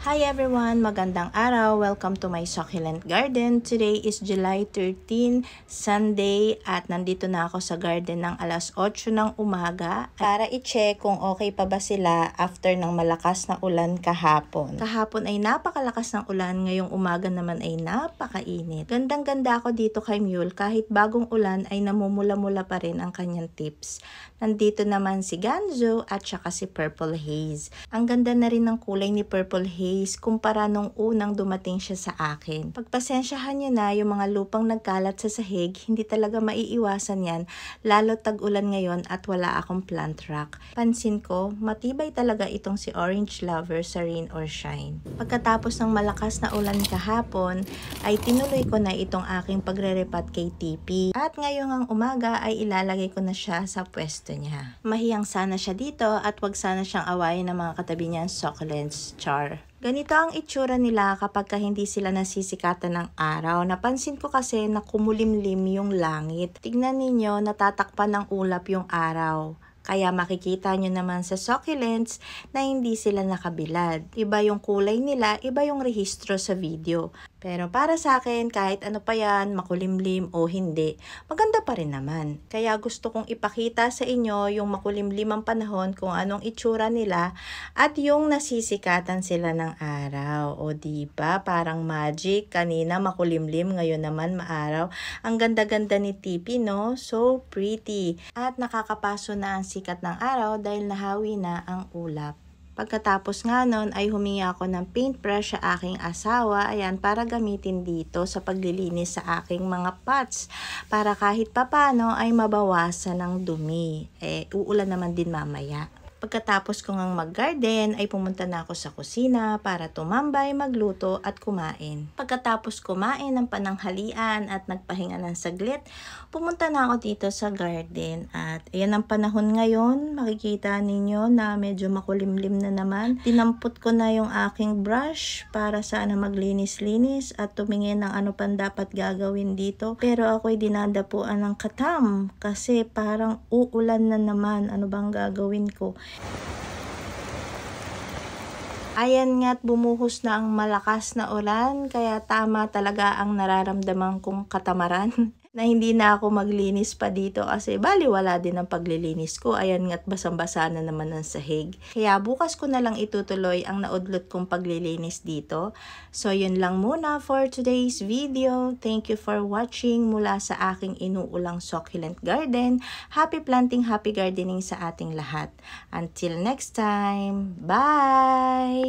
Hi everyone! Magandang araw! Welcome to my succulent garden. Today is July 13, Sunday at nandito na ako sa garden ng alas 8 ng umaga para i-check kung okay pa ba sila after ng malakas na ulan kahapon. Kahapon ay napakalakas ng ulan, ngayong umaga naman ay napakainit. Gandang-ganda ako dito kay Mule, kahit bagong ulan ay namumula-mula pa rin ang kanyang tips. Nandito naman si Ganzo at saka si Purple Haze. Ang ganda na rin ng kulay ni Purple Haze kumpara nung unang dumating siya sa akin. Pagpasensyahan niyo na yung mga lupang nagkalat sa sahig, hindi talaga maiiwasan yan, lalo tag-ulan ngayon at wala akong plant rack. Pansin ko, matibay talaga itong si Orange Lover sa rain or shine. Pagkatapos ng malakas na ulan kahapon, ay tinuloy ko na itong aking pagre-repat kay TP. At ngayong umaga ay ilalagay ko na siya sa pwesto niya. Mahiyang sana siya dito at wag sana siyang awayin ng mga katabi niyang succulents, char. Ganito ang itsura nila kapag hindi sila nasisikatan ng araw. Napansin ko kasi na kumulimlim yung langit. Tignan ninyo, natatakpan ng ulap yung araw. Kaya makikita nyo naman sa succulents na hindi sila nakabilad. Iba yung kulay nila, iba yung rehistro sa video. Pero para sa akin, kahit ano pa yan, makulimlim o hindi, maganda pa rin naman. Kaya gusto kong ipakita sa inyo yung makulimlim ang panahon, kung anong itsura nila, at yung nasisikatan sila ng araw. O diba, parang magic. Kanina makulimlim, ngayon naman maaraw. Ang ganda-ganda ni Tipi, no? So pretty. At nakakapaso na ang sikat ng araw dahil nahawi na ang ulap. Pagkatapos nga nun ay humingi ako ng paintbrush sa aking asawa, ayan, para gamitin dito sa paglilinis sa aking mga pots. Para kahit papano ay mabawasan ng dumi. Uulan naman din mamaya. Pagkatapos ko ngang mag-garden ay pumunta na ako sa kusina para tumambay, magluto at kumain. Pagkatapos kumain ng pananghalian at nagpahinga ng saglit, pumunta na ako dito sa garden. At ayan ang panahon ngayon, makikita ninyo na medyo makulimlim na naman. Dinampot ko na yung aking brush para sana maglinis-linis at tumingin ng ano pang dapat gagawin dito. Pero ako'y dinadapuan ng katam kasi parang uulan na naman. Ano bang gagawin ko? Ayan nga't bumuhos na ang malakas na ulan, kaya tama talaga ang nararamdaman kong katamaran. Na hindi na ako maglinis pa dito kasi baliwala din ang paglilinis ko. Ayan nga't basang-basa na naman ang sahig. Kaya bukas ko na lang itutuloy ang naudlot kong paglilinis dito. So yun lang muna for today's video. Thank you for watching mula sa aking inuulang succulent garden. Happy planting, happy gardening sa ating lahat. Until next time, bye!